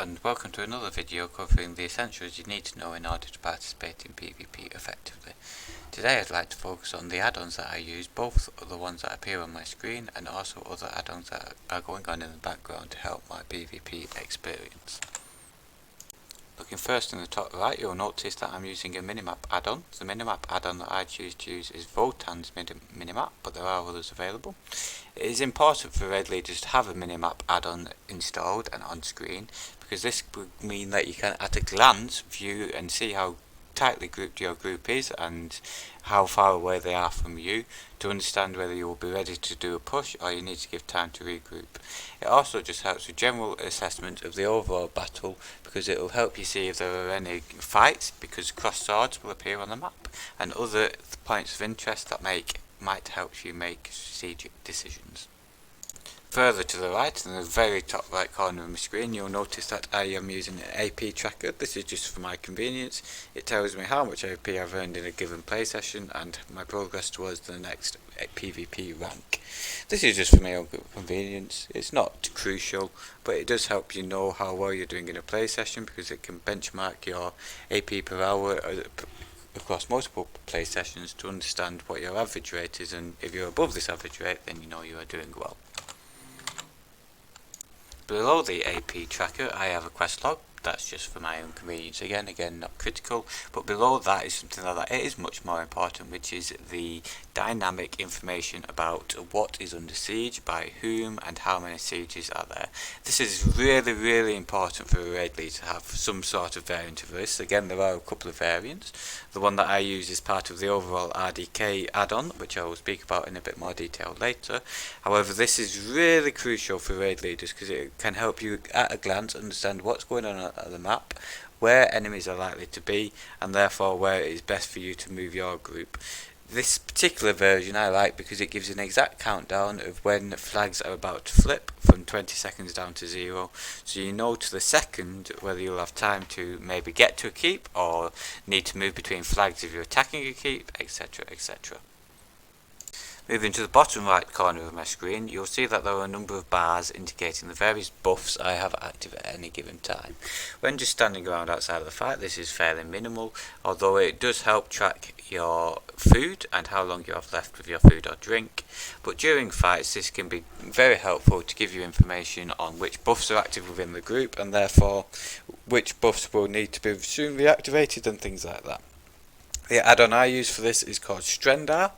and welcome to another video covering the essentials you need to know in order to participate in PvP effectively. Today I'd like to focus on the add-ons that I use, both the ones that appear on my screen and also other add-ons that are going on in the background to help my PvP experience. Looking first in the top right, you'll notice that I'm using a minimap add-on. The minimap add-on that I choose to use is Votan's minimap, but there are others available. It is important for raid leaders to have a minimap add-on installed and on screen, because this would mean that you can at a glance view and see how tightly grouped your group is and how far away they are from you, to understand whether you will be ready to do a push or you need to give time to regroup. It also just helps with general assessment of the overall battle, because it will help you see if there are any fights, because crossed swords will appear on the map and other points of interest that might help you make strategic decisions. Further to the right, in the very top right corner of my screen, you'll notice that I am using an AP tracker. This is just for my convenience. It tells me how much AP I've earned in a given play session and my progress towards the next PvP rank. This is just for my own convenience. It's not crucial, but it does help you know how well you're doing in a play session, because it can benchmark your AP per hour across multiple play sessions to understand what your average rate is, and if you're above this average rate, then you know you are doing well. Below the AP tracker I have a quest log. That's just for my own convenience, again not critical, but below that is something that is much more important, which is the dynamic information about what is under siege, by whom, and how many sieges are there. This is really important for a raid leader to have some sort of variant of this. Again, there are a couple of variants. The one that I use is part of the overall RDK add-on, which I will speak about in a bit more detail later. However, this is really crucial for raid leaders, because it can help you at a glance understand what's going on at the map, where enemies are likely to be, and therefore where it is best for you to move your group. This particular version I like because it gives an exact countdown of when flags are about to flip from 20 seconds down to 0, so you know to the second whether you'll have time to maybe get to a keep or need to move between flags if you're attacking a keep, etc, etc. Moving to the bottom right corner of my screen, you'll see that there are a number of bars indicating the various buffs I have active at any given time. When just standing around outside of the fight, this is fairly minimal, although it does help track your food and how long you have left with your food or drink. But during fights, this can be very helpful to give you information on which buffs are active within the group, and therefore which buffs will need to be soon reactivated and things like that. The add-on I use for this is called Strendar,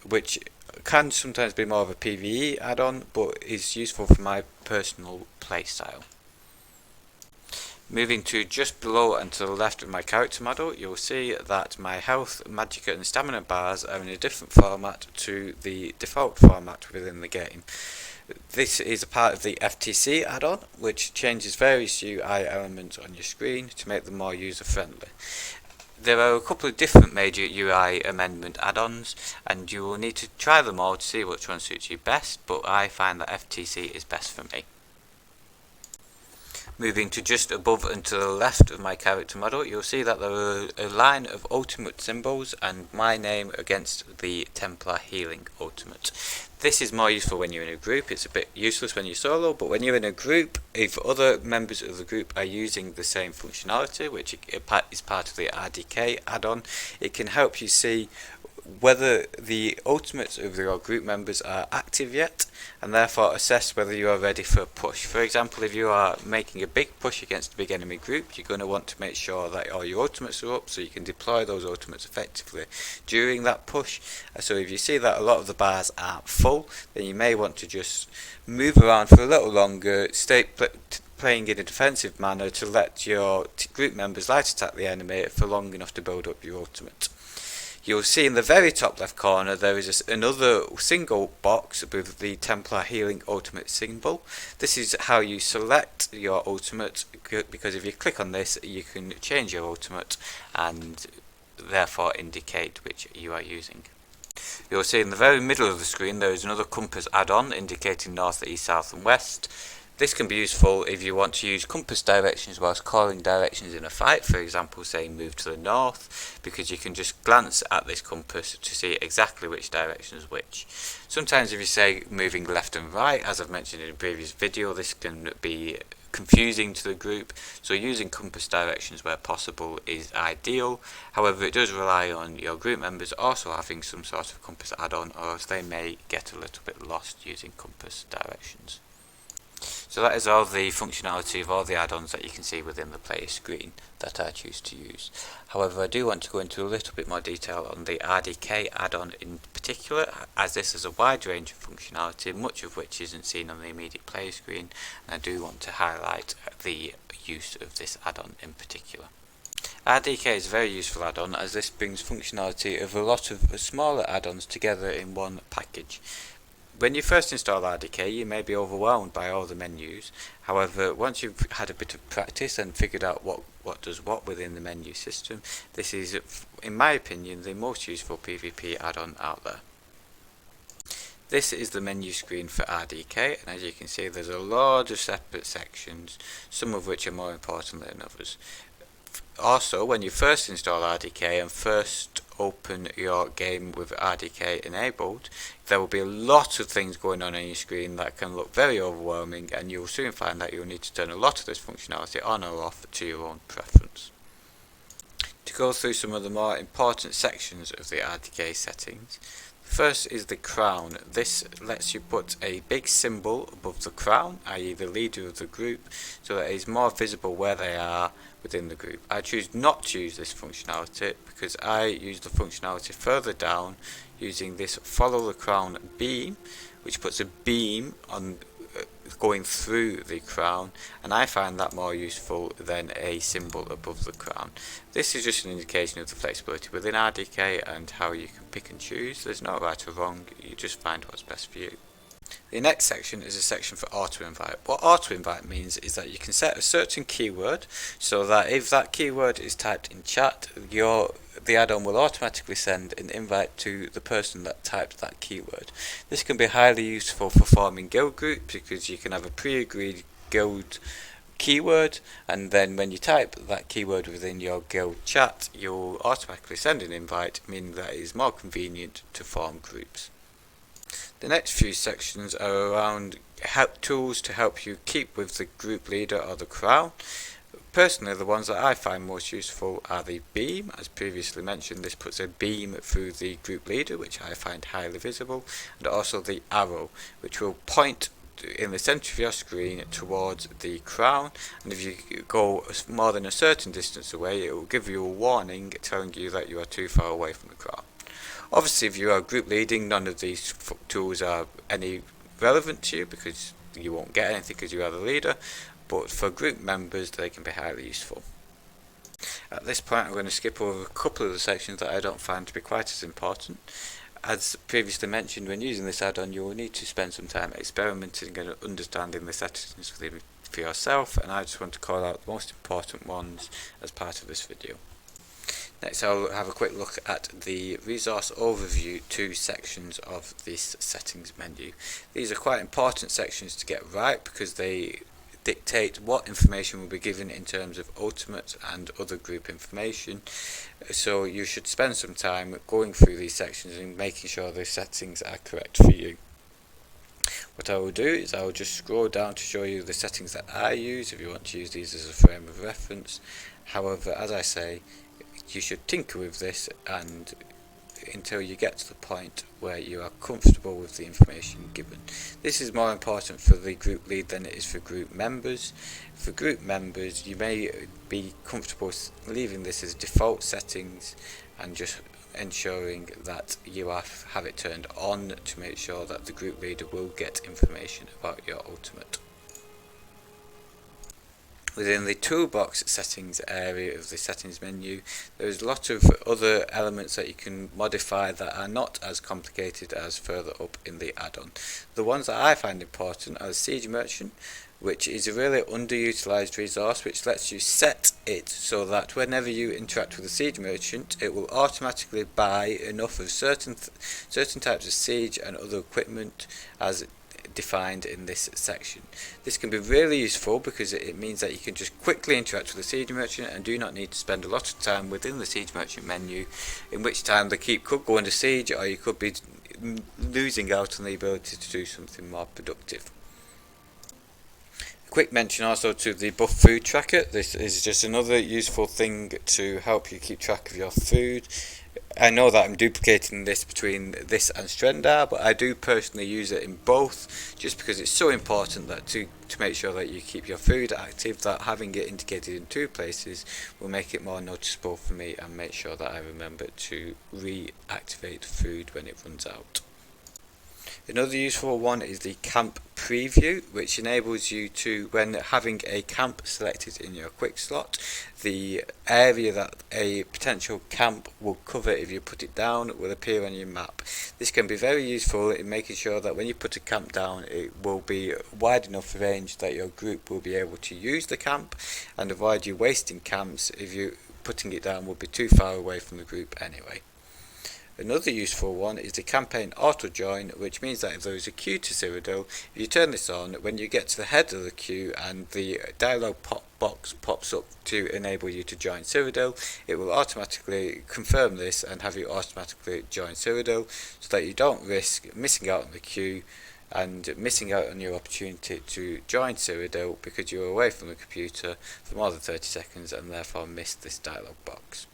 which can sometimes be more of a PvE add-on, but is useful for my personal playstyle. Moving to just below and to the left of my character model, you'll see that my health, magicka and stamina bars are in a different format to the default format within the game. This is a part of the FTC add-on, which changes various UI elements on your screen to make them more user-friendly. There are a couple of different major UI amendment add-ons, and you will need to try them all to see which one suits you best, but I find that FTC is best for me. Moving to just above and to the left of my character model, you'll see that there are a line of ultimate symbols and my name against the Templar healing ultimate. This is more useful when you're in a group. It's a bit useless when you're solo, but when you're in a group, if other members of the group are using the same functionality, which is part of the RDK add-on, it can help you see whether the ultimates of your group members are active yet, and therefore assess whether you are ready for a push. For example, if you are making a big push against a big enemy group, you're going to want to make sure that all your ultimates are up so you can deploy those ultimates effectively during that push. So if you see that a lot of the bars aren't full, then you may want to just move around for a little longer, stay playing in a defensive manner to let your group members light attack the enemy for long enough to build up your ultimate. You'll see in the very top left corner there is another single box with the Templar healing ultimate symbol. This is how you select your ultimate, because if you click on this you can change your ultimate and therefore indicate which you are using. You'll see in the very middle of the screen there is another compass add-on indicating north, east, south and west. This can be useful if you want to use compass directions whilst calling directions in a fight, for example saying move to the north, because you can just glance at this compass to see exactly which direction is which. Sometimes if you say moving left and right, as I've mentioned in a previous video, this can be confusing to the group, so using compass directions where possible is ideal. However, it does rely on your group members also having some sort of compass add-on, or else they may get a little bit lost using compass directions. So that is all the functionality of all the add-ons that you can see within the player screen that I choose to use. However, I do want to go into a little bit more detail on the RDK add-on in particular, as this has a wide range of functionality, much of which isn't seen on the immediate player screen, and I do want to highlight the use of this add-on in particular. RDK is a very useful add-on, as this brings functionality of a lot of smaller add-ons together in one package. When you first install RDK, you may be overwhelmed by all the menus. However, once you've had a bit of practice and figured out what does what within the menu system, this is, in my opinion, the most useful PvP add-on out there. This is the menu screen for RDK, and as you can see, there's a lot of separate sections, some of which are more important than others. Also, when you first install RDK and first open your game with RDK enabled, there will be a lot of things going on your screen that can look very overwhelming, and you will soon find that you'll need to turn a lot of this functionality on or off to your own preference. To go through some of the more important sections of the RDK settings, first is the crown. This lets you put a big symbol above the crown, i.e. the leader of the group, so that it is more visible where they are within the group. I choose not to use this functionality because I use the functionality further down using this follow the crown beam, which puts a beam on going through the crown, and I find that more useful than a symbol above the crown. This is just an indication of the flexibility within RDK and how you can pick and choose. There's no right or wrong, you just find what's best for you. The next section is a section for auto-invite. What auto-invite means is that you can set a certain keyword so that if that keyword is typed in chat, the add-on will automatically send an invite to the person that typed that keyword. This can be highly useful for forming guild groups because you can have a pre-agreed guild keyword, and then when you type that keyword within your guild chat, you'll automatically send an invite, meaning that it is more convenient to form groups. The next few sections are around tools to help you keep with the group leader or the crown. Personally, the ones that I find most useful are the beam. As previously mentioned, this puts a beam through the group leader, which I find highly visible, and also the arrow, which will point in the center of your screen towards the crown, and if you go more than a certain distance away, it will give you a warning telling you that you are too far away from the crown. Obviously, if you are group leading, none of these tools are any relevant to you because you won't get anything because you are the leader, but for group members they can be highly useful. At this point I'm going to skip over a couple of the sections that I don't find to be quite as important. As previously mentioned, when using this add-on you will need to spend some time experimenting and understanding the settings for yourself, and I just want to call out the most important ones as part of this video. Next I'll have a quick look at the resource overview 2 sections of this settings menu. These are quite important sections to get right because they dictate what information will be given in terms of ultimate and other group information, so you should spend some time going through these sections and making sure the settings are correct for you. What I will do is I will just scroll down to show you the settings that I use if you want to use these as a frame of reference. However, as I say, you should tinker with this and until you get to the point where you are comfortable with the information given. This is more important for the group lead than it is for group members. For group members, you may be comfortable leaving this as default settings and just ensuring that you have it turned on to make sure that the group leader will get information about your ultimate. Within the toolbox settings area of the settings menu, there's a lot of other elements that you can modify that are not as complicated as further up in the add-on. The ones that I find important are the Siege Merchant, which is a really underutilized resource which lets you set it so that whenever you interact with a Siege Merchant, it will automatically buy enough of certain types of siege and other equipment as defined in this section. This can be really useful because it means that you can just quickly interact with the Siege Merchant and do not need to spend a lot of time within the Siege Merchant menu, in which time the keep could go under siege or you could be losing out on the ability to do something more productive. Quick mention also to the Buff Food Tracker. This is just another useful thing to help you keep track of your food. I know that I'm duplicating this between this and Strendar, but I do personally use it in both, just because it's so important that to make sure that you keep your food active, that having it indicated in two places will make it more noticeable for me and make sure that I remember to reactivate food when it runs out. Another useful one is the camp preview, which enables you to, when having a camp selected in your quick slot, the area that a potential camp will cover if you put it down will appear on your map. This can be very useful in making sure that when you put a camp down, it will be wide enough range that your group will be able to use the camp and avoid you wasting camps if you putting it down will be too far away from the group anyway. Another useful one is the campaign auto join, which means that if there is a queue to Cyrodiil, if you turn this on, when you get to the head of the queue and the dialog box pops up to enable you to join Cyrodiil, it will automatically confirm this and have you automatically join Cyrodiil, so that you don't risk missing out on the queue and missing out on your opportunity to join Cyrodiil because you're away from the computer for more than 30 seconds and therefore missed this dialog box.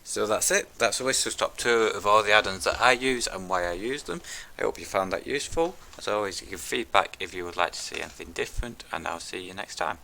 So that's it. That's a whistle stop tour of all the add-ons that I use and why I use them. I hope you found that useful. As always, you can feedback if you would like to see anything different, and I'll see you next time.